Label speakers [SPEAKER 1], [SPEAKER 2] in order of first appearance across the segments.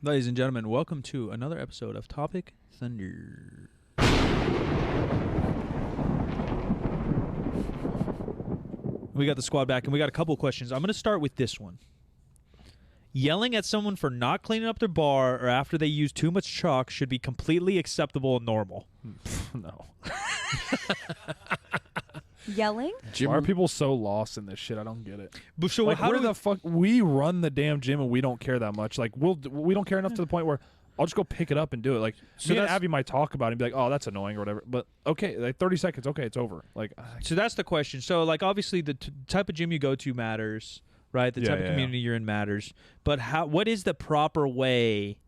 [SPEAKER 1] Ladies and gentlemen, welcome to another episode of Topic Thunder. We got the squad back, and we got a couple questions. I'm going to start with this one. Yelling at someone for not cleaning up their bar or after they use too much chalk should be completely acceptable and normal.
[SPEAKER 2] No.
[SPEAKER 3] Yelling?
[SPEAKER 2] Why are people so lost in this shit? I don't get it.
[SPEAKER 1] But so
[SPEAKER 2] Like,
[SPEAKER 1] how
[SPEAKER 2] where
[SPEAKER 1] do
[SPEAKER 2] the fuck we run the damn gym and we don't care that much? Like we don't care enough to the point where I'll just go pick it up and do it. Like
[SPEAKER 1] So
[SPEAKER 2] me and
[SPEAKER 1] that's-
[SPEAKER 2] Abby might talk about it and be like, "Oh, that's annoying" or whatever. But okay, like 30 seconds, okay, it's over. Like
[SPEAKER 1] So that's the question. So, like, obviously, the type of gym you go to matters, right? The type of community you're in matters. But what is the proper way?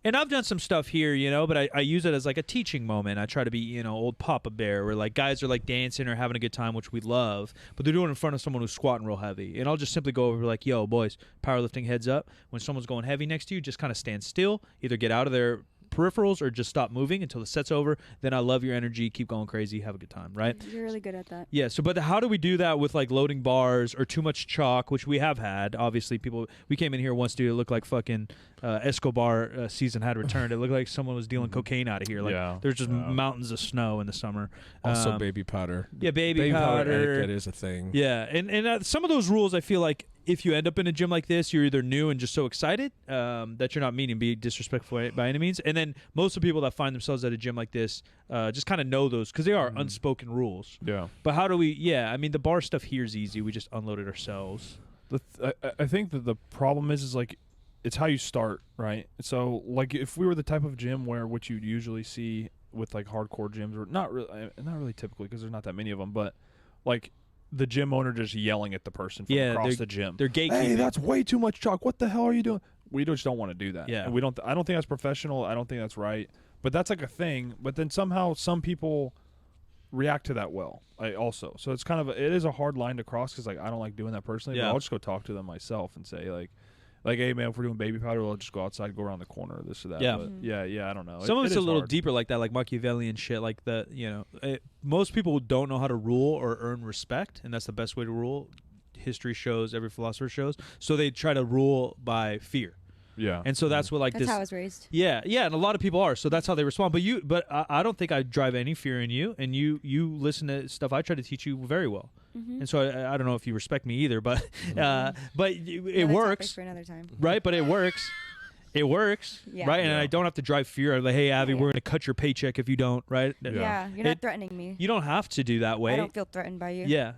[SPEAKER 1] And I've done some stuff here, you know, but I use it as like a teaching moment. I try to be, you know, old Papa Bear, where like guys are like dancing or having a good time, which we love, but they're doing it in front of someone who's squatting real heavy. And I'll just simply go over like, yo, boys, powerlifting heads up. When someone's going heavy next to you, just kind of stand still, either get out of their peripherals or just stop moving until the set's over. Then I love your energy, keep going crazy, have a good time, right?
[SPEAKER 3] You're really good at that.
[SPEAKER 1] Yeah, so but how do we do that with like loading bars or too much chalk, which we have had? Obviously, we came in here once, dude, it looked like fucking Escobar season had returned. It looked like someone was dealing cocaine out of here. Like there's just mountains of snow in the summer.
[SPEAKER 4] Also baby powder.
[SPEAKER 1] Yeah, baby powder.
[SPEAKER 4] Etiquette is a thing.
[SPEAKER 1] Yeah, and some of those rules, I feel like if you end up in a gym like this, you're either new and just so excited that you're not meaning to be disrespectful by any means. And then most of the people that find themselves at a gym like this just kind of know those because they are unspoken rules.
[SPEAKER 2] yeah.
[SPEAKER 1] But how do we? Yeah, I mean the bar stuff here is easy. We just unload it ourselves.
[SPEAKER 2] I think that the problem is like it's how you start, right? So like if we were the type of gym where what you'd usually see with like hardcore gyms, or not really typically because there's not that many of them, but like the gym owner just yelling at the person from across the gym.
[SPEAKER 1] They're gatekeeping.
[SPEAKER 2] Hey, that's way too much chalk. What the hell are you doing? We just don't want to do that.
[SPEAKER 1] Yeah.
[SPEAKER 2] And I don't think that's professional. I don't think that's right. But that's like a thing. But then somehow some people react to that well. Also, so it's kind of it is a hard line to cross because like I don't like doing that personally.
[SPEAKER 1] Yeah.
[SPEAKER 2] But I'll just go talk to them myself and say like, hey man, if we're doing baby powder, we'll just go outside, go around the corner, this or that.
[SPEAKER 1] Yeah.
[SPEAKER 2] But yeah. I don't know.
[SPEAKER 1] Some of it's
[SPEAKER 2] is
[SPEAKER 1] a little
[SPEAKER 2] hard.
[SPEAKER 1] deeper like that, like Machiavellian shit, like the most people don't know how to rule or earn respect, and that's the best way to rule. History shows, every philosopher shows, so they try to rule by fear.
[SPEAKER 2] Yeah.
[SPEAKER 1] And so that's what like
[SPEAKER 3] That's
[SPEAKER 1] this.
[SPEAKER 3] how I was raised.
[SPEAKER 1] Yeah, and a lot of people are. So that's how they respond. But I don't think I drive any fear in you, and you listen to stuff I try to teach you very well.
[SPEAKER 3] Mm-hmm.
[SPEAKER 1] And so I don't know if you respect me either, but it
[SPEAKER 3] Another
[SPEAKER 1] works,
[SPEAKER 3] topic for another time.
[SPEAKER 1] right? But it works. It works,
[SPEAKER 3] Yeah.
[SPEAKER 1] right? And
[SPEAKER 2] Yeah.
[SPEAKER 1] I don't have to drive fear. I'm like, hey, Abby,
[SPEAKER 3] Yeah.
[SPEAKER 1] we're going to cut your paycheck if you don't, right?
[SPEAKER 3] Yeah, you're not threatening me.
[SPEAKER 1] You don't have to do that way.
[SPEAKER 3] I don't feel threatened by you.
[SPEAKER 1] Yeah.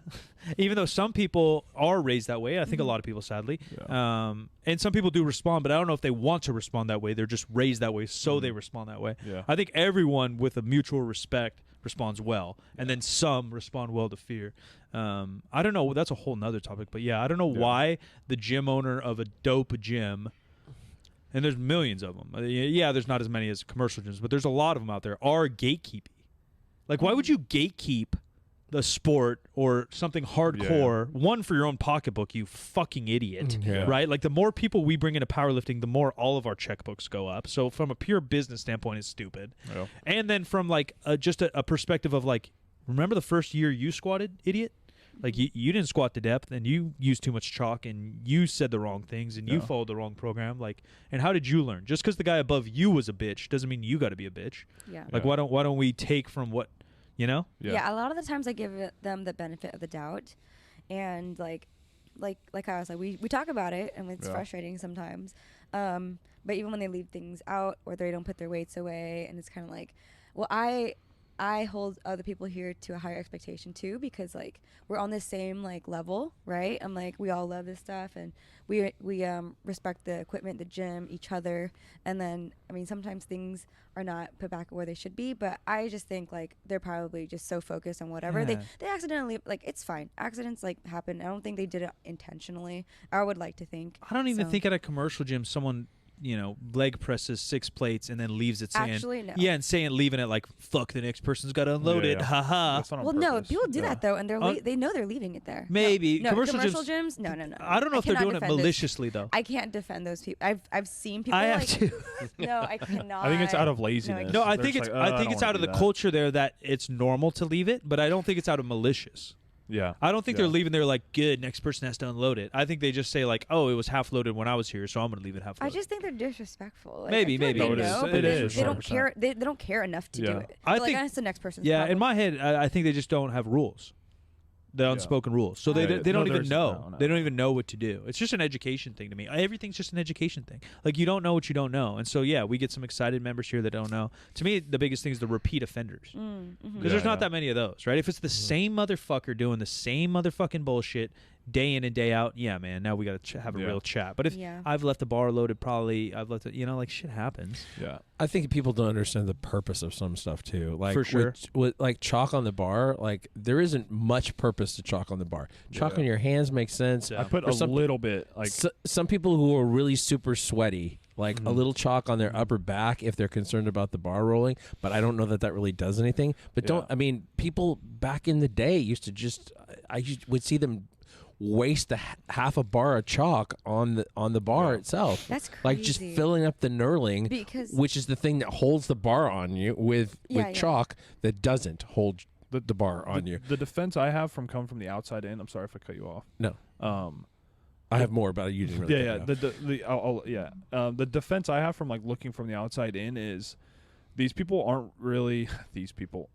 [SPEAKER 1] Even though some people are raised that way. I think a lot of people, sadly.
[SPEAKER 2] Yeah.
[SPEAKER 1] And some people do respond, but I don't know if they want to respond that way. They're just raised that way, so they respond that way.
[SPEAKER 2] Yeah.
[SPEAKER 1] I think everyone with a mutual respect responds well, and then some respond well to fear. I don't know. That's a whole nother topic. But, yeah, I don't know why the gym owner of a dope gym – and there's millions of them. Yeah, there's not as many as commercial gyms, but there's a lot of them out there, are gatekeeping. Like, why would you gatekeep the sport or something hardcore, one, for your own pocketbook, you fucking idiot, right? Like, the more people we bring into powerlifting, the more all of our checkbooks go up. So from a pure business standpoint, it's stupid.
[SPEAKER 2] Yeah.
[SPEAKER 1] And then from, like, just a perspective of, like, remember the first year you squatted, idiot? Like, you didn't squat to depth, and you used too much chalk, and you said the wrong things, and you followed the wrong program. Like, and how did you learn? Just because the guy above you was a bitch doesn't mean you got to be a bitch.
[SPEAKER 3] Yeah.
[SPEAKER 1] Like, why don't we take from what, you know?
[SPEAKER 3] Yeah. A lot of the times I give them the benefit of the doubt, and like I was like, we talk about it, and it's frustrating sometimes. But even when they leave things out or they don't put their weights away, and it's kind of like, well, I hold other people here to a higher expectation too, because like we're on the same like level, right? I'm like, we all love this stuff, and we respect the equipment, the gym, each other. And then I mean, sometimes things are not put back where they should be, but I just think like they're probably just so focused on whatever they accidentally, like, it's fine, accidents like happen. I don't think they did it intentionally. I would like to think.
[SPEAKER 1] I don't even think at a commercial gym someone, you know, leg presses 6 plates and then leaves it saying,
[SPEAKER 3] Actually, no.
[SPEAKER 1] yeah, and leaving it like, fuck, the next person's got to unload it, haha.
[SPEAKER 2] That's not on
[SPEAKER 3] Well, no,
[SPEAKER 2] purpose.
[SPEAKER 3] people do that though, and they know they're leaving it there.
[SPEAKER 1] Maybe.
[SPEAKER 3] No,
[SPEAKER 1] Commercial
[SPEAKER 3] gyms. No.
[SPEAKER 1] I don't know if they're
[SPEAKER 3] cannot
[SPEAKER 1] doing it
[SPEAKER 3] defend
[SPEAKER 1] maliciously, though.
[SPEAKER 3] I can't defend those people. I've seen people.
[SPEAKER 1] I have
[SPEAKER 3] like,
[SPEAKER 1] to.
[SPEAKER 3] No, I cannot.
[SPEAKER 2] I think it's out of laziness.
[SPEAKER 1] No, I
[SPEAKER 2] They're
[SPEAKER 1] think
[SPEAKER 2] just
[SPEAKER 1] it's
[SPEAKER 2] like,
[SPEAKER 1] I think
[SPEAKER 2] don't
[SPEAKER 1] it's
[SPEAKER 2] wanna
[SPEAKER 1] out of
[SPEAKER 2] do
[SPEAKER 1] the
[SPEAKER 2] that.
[SPEAKER 1] culture there that it's normal to leave it, but I don't think it's out of malicious.
[SPEAKER 2] Yeah.
[SPEAKER 1] I don't think
[SPEAKER 2] Yeah.
[SPEAKER 1] they're leaving there like, good, next person has to unload it. I think they just say like, oh, it was half loaded when I was here, so I'm gonna leave it half
[SPEAKER 3] I
[SPEAKER 1] loaded.
[SPEAKER 3] just think they're disrespectful. Like,
[SPEAKER 1] Maybe,
[SPEAKER 3] I feel like
[SPEAKER 1] maybe.
[SPEAKER 3] they
[SPEAKER 2] No, it is.
[SPEAKER 3] know,
[SPEAKER 2] It
[SPEAKER 3] but
[SPEAKER 2] is,
[SPEAKER 3] they don't
[SPEAKER 2] 100%.
[SPEAKER 3] care. They don't care enough to do
[SPEAKER 2] Yeah.
[SPEAKER 3] it.
[SPEAKER 1] I
[SPEAKER 3] They're
[SPEAKER 1] think-
[SPEAKER 3] like, that's the next person's
[SPEAKER 1] Yeah,
[SPEAKER 3] problem.
[SPEAKER 1] in my head, I think they just don't have rules. The unspoken rules. So they
[SPEAKER 3] Yeah,
[SPEAKER 1] they don't
[SPEAKER 2] no,
[SPEAKER 1] even
[SPEAKER 2] there's-
[SPEAKER 1] know.
[SPEAKER 2] no.
[SPEAKER 1] They don't even know what to do. It's just an education thing to me. Everything's just an education thing. Like, you don't know what you don't know. And so, yeah, we get some excited members here that don't know. To me, the biggest thing is the repeat offenders. Because there's not that many of those, right? If it's the same motherfucker doing the same motherfucking bullshit day in and day out, yeah, man, now we got to have a real chat. But if I've left the bar loaded, probably I've left it, like, shit happens.
[SPEAKER 2] Yeah.
[SPEAKER 4] I think people don't understand the purpose of some stuff too. Like
[SPEAKER 1] For sure.
[SPEAKER 4] with like chalk on the bar, like there isn't much purpose to chalk on the bar. Chalk on your hands makes sense.
[SPEAKER 1] Yeah.
[SPEAKER 2] I put a little bit like
[SPEAKER 4] Some people who are really super sweaty, like a little chalk on their upper back if they're concerned about the bar rolling, but I don't know that really does anything. But I mean, people back in the day used to just, would see them waste half a bar of chalk on the bar itself.
[SPEAKER 3] That's crazy.
[SPEAKER 4] Like just filling up the knurling, which is the thing that holds the bar on you with chalk that doesn't hold the bar on you.
[SPEAKER 2] The defense I have from coming from the outside in. I'm sorry if I cut you off.
[SPEAKER 4] No. I have more, but you didn't really.
[SPEAKER 2] The defense I have from like looking from the outside in is these people aren't really these people.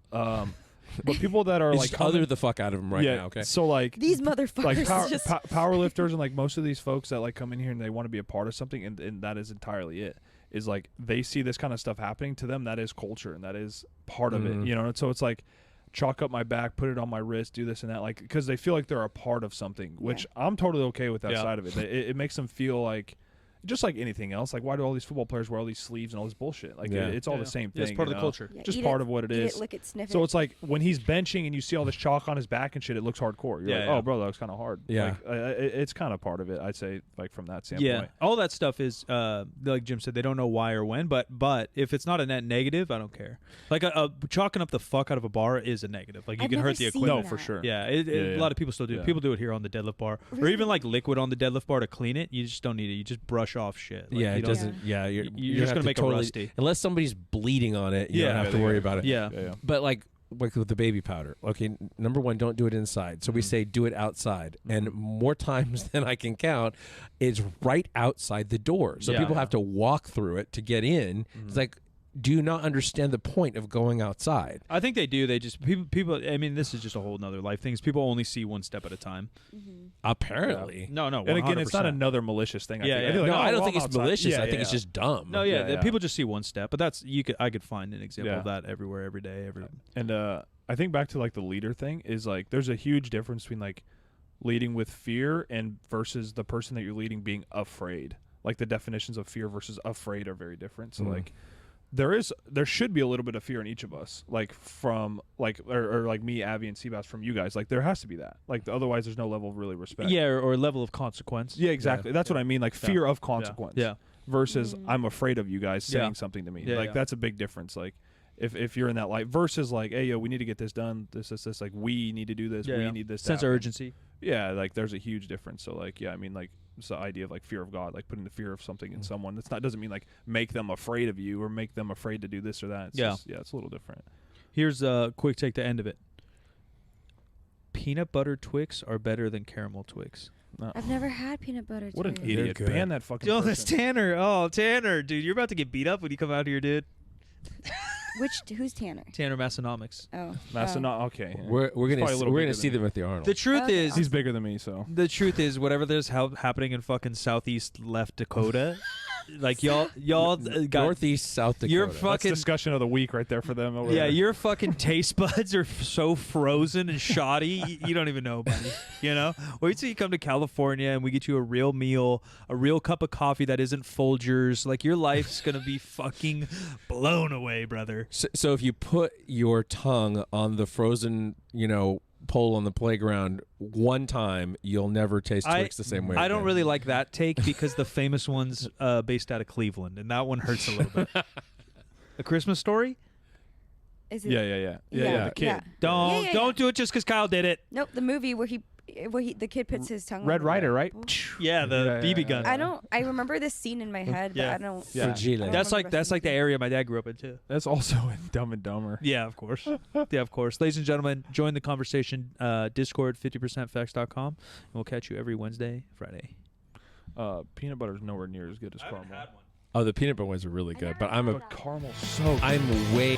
[SPEAKER 2] But people that are like
[SPEAKER 4] other the fuck out of them right now. Okay.
[SPEAKER 2] So like
[SPEAKER 3] these motherfuckers,
[SPEAKER 2] like power lifters and like most of these folks that like come in here and they want to be a part of something, and that is entirely it. Is like they see this kind of stuff happening to them. That is culture, and that is part of it. And so it's like chalk up my back, put it on my wrist, do this and that, like because they feel like they're a part of something, which I'm totally okay with that side of it. It makes them feel like. Just like anything else, like why do all these football players wear all these sleeves and all this bullshit? Like it's all the same thing.
[SPEAKER 1] It's part of the culture.
[SPEAKER 3] Yeah,
[SPEAKER 2] just part of what it is.
[SPEAKER 3] Lick it, sniff
[SPEAKER 2] So
[SPEAKER 3] it.
[SPEAKER 2] it's like when he's benching and you see all this chalk on his back and shit, it looks hardcore. You're like, oh, bro, that looks kind of hard.
[SPEAKER 4] Yeah.
[SPEAKER 2] Like, it's kind of part of it, I'd say, like from that standpoint.
[SPEAKER 1] Yeah, all that stuff is, like Jim said, they don't know why or when, but if it's not a net negative, I don't care. Like chalking up the fuck out of a bar is a negative. Like you can hurt the equipment.
[SPEAKER 2] No, for sure.
[SPEAKER 1] Yeah, a lot of people still do.
[SPEAKER 2] Yeah.
[SPEAKER 1] People do it here on the deadlift bar, or even like liquid on the deadlift bar to clean it. You just don't need it. You just brush off shit. Like,
[SPEAKER 4] it doesn't. Yeah,
[SPEAKER 1] you're
[SPEAKER 4] you
[SPEAKER 1] just
[SPEAKER 4] have
[SPEAKER 1] gonna
[SPEAKER 4] to
[SPEAKER 1] make it rusty.
[SPEAKER 4] Unless somebody's bleeding on it, you don't have to worry about it.
[SPEAKER 1] Yeah.
[SPEAKER 4] But like with the baby powder, okay, number one, don't do it inside. So we say do it outside, and more times than I can count, it's right outside the door. So people have to walk through it to get in. It's like, do you not understand the point of going outside?
[SPEAKER 1] I think they do. They just people. I mean, this is just a whole nother life thing. People only see one step at a time.
[SPEAKER 4] Apparently,
[SPEAKER 1] no. 100%.
[SPEAKER 2] And again, it's not another malicious thing.
[SPEAKER 1] Yeah,
[SPEAKER 2] I feel like,
[SPEAKER 4] no, I don't
[SPEAKER 2] well,
[SPEAKER 4] think it's
[SPEAKER 2] outside.
[SPEAKER 4] malicious.
[SPEAKER 2] Yeah,
[SPEAKER 4] I think it's just dumb.
[SPEAKER 1] No, people just see one step, but that's I could find an example of that everywhere, every day,
[SPEAKER 2] And I think back to like the leader thing is like there's a huge difference between like leading with fear and versus the person that you're leading being afraid. Like the definitions of fear versus afraid are very different. So like there should be a little bit of fear in each of us, like from like or like me, Abby, and Seabass from you guys. Like there has to be that. Like otherwise, there's no level of really respect.
[SPEAKER 1] Yeah, or level of consequence.
[SPEAKER 2] Yeah, exactly. That's what I mean. Like fear of consequence.
[SPEAKER 1] Yeah.
[SPEAKER 2] Versus I'm afraid of you guys saying something to me. Like that's a big difference. Like if you're in that light versus like, hey yo, we need to get this done. This. Like we need to do this. We need this.
[SPEAKER 1] Sense of urgency.
[SPEAKER 2] Yeah, like there's a huge difference. So like, yeah, I mean like. It's the idea of like fear of God, like putting the fear of something in someone. That's not doesn't mean like make them afraid of you or make them afraid to do this or that. It's just, it's a little different.
[SPEAKER 1] Here's a quick take to end of it. Peanut butter Twix are better than caramel Twix.
[SPEAKER 2] No.
[SPEAKER 3] I've never had peanut butter.
[SPEAKER 2] What an
[SPEAKER 3] Twix.
[SPEAKER 2] idiot! Ban that fucking.
[SPEAKER 1] Oh,
[SPEAKER 2] person.
[SPEAKER 1] that's Tanner. Oh, Tanner, dude, you're about to get beat up when you come out here, dude.
[SPEAKER 3] Who's Tanner?
[SPEAKER 1] Tanner Massonomics.
[SPEAKER 3] Oh,
[SPEAKER 2] Okay.
[SPEAKER 4] Yeah. We're gonna see them at the Arnold.
[SPEAKER 1] The truth is,
[SPEAKER 2] he's bigger than me, so
[SPEAKER 1] the truth is, whatever there's happening in fucking southeast left Dakota, like y'all got
[SPEAKER 4] Northeast South Dakota.
[SPEAKER 1] Your
[SPEAKER 2] that's
[SPEAKER 1] fucking
[SPEAKER 2] discussion of the week right there for them. Over there.
[SPEAKER 1] your fucking taste buds are so frozen and shoddy, you don't even know, buddy. You know, wait till you come to California and we get you a real meal, a real cup of coffee that isn't Folgers. Like your life's gonna be fucking blown away, brother.
[SPEAKER 4] So if you put your tongue on the frozen, pole on the playground one time, you'll never taste Twix the same way.
[SPEAKER 1] I don't
[SPEAKER 4] again.
[SPEAKER 1] really like that take because the famous one's based out of Cleveland, and that one hurts a little bit. A Christmas Story?
[SPEAKER 3] Is it?
[SPEAKER 2] Yeah. The kid.
[SPEAKER 3] Yeah.
[SPEAKER 1] Don't do it just because Kyle did it.
[SPEAKER 3] Nope, the movie where he the kid puts his tongue.
[SPEAKER 2] Red
[SPEAKER 3] on the
[SPEAKER 2] Ryder, right?
[SPEAKER 3] apple.
[SPEAKER 1] Yeah, the BB gun.
[SPEAKER 3] I remember this scene in my head, but
[SPEAKER 1] Yeah.
[SPEAKER 3] I don't.
[SPEAKER 2] Yeah.
[SPEAKER 4] Fragile.
[SPEAKER 3] I don't
[SPEAKER 1] That's
[SPEAKER 3] remember
[SPEAKER 1] like the area my dad grew up in too.
[SPEAKER 2] That's also in Dumb and Dumber.
[SPEAKER 1] Yeah, of course. Yeah, of course. Ladies and gentlemen, join the conversation. Discord 50percentfacts.com. And we'll catch you every Wednesday, Friday.
[SPEAKER 2] Peanut butter's nowhere near as good as caramel.
[SPEAKER 4] Oh, the peanut butter ones are really good, but I'm
[SPEAKER 3] But
[SPEAKER 2] Caramel's so good.
[SPEAKER 4] I'm way